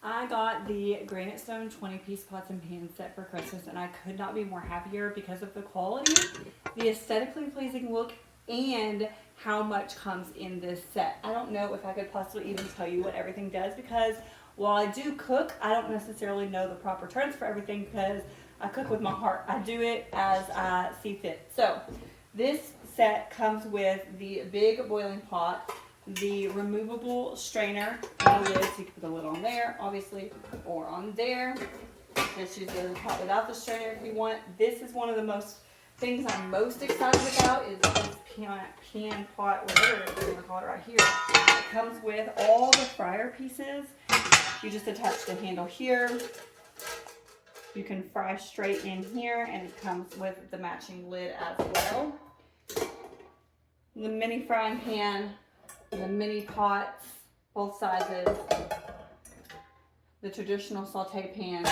I got the Granitestone 20-piece pots and pans set for Christmas, and I could not be more happier because of the quality, the aesthetically pleasing look, and how much comes in this set. I don't know if I could possibly even tell you what everything does, because while I do cook, I don't necessarily know the proper terms for everything, because I cook with my heart. I do it as I see fit. So this set comes with the big boiling pot, the removable strainer, and the lid, so you can put the lid on there, obviously, or on there. Just use the pot without the strainer if you want. This is one of the things I'm most excited about, is this pan pot, whatever you want to call it, right here. It comes with all the fryer pieces. You just attach the handle here. You can fry straight in here, and it comes with the matching lid as well. The mini frying pan, the mini pots, both sizes, the traditional saute pan.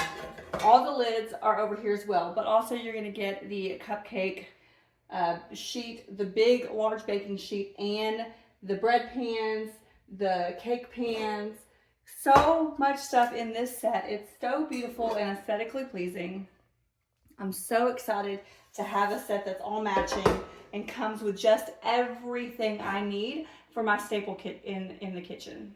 All the lids are over here as well, but also you're going to get the cupcake sheet, the big large baking sheet, and the bread pans, the cake pans. So much stuff in this set. It's so beautiful and aesthetically pleasing. I'm so excited to have a set that's all matching and comes with just everything I need for my staple kit in the kitchen.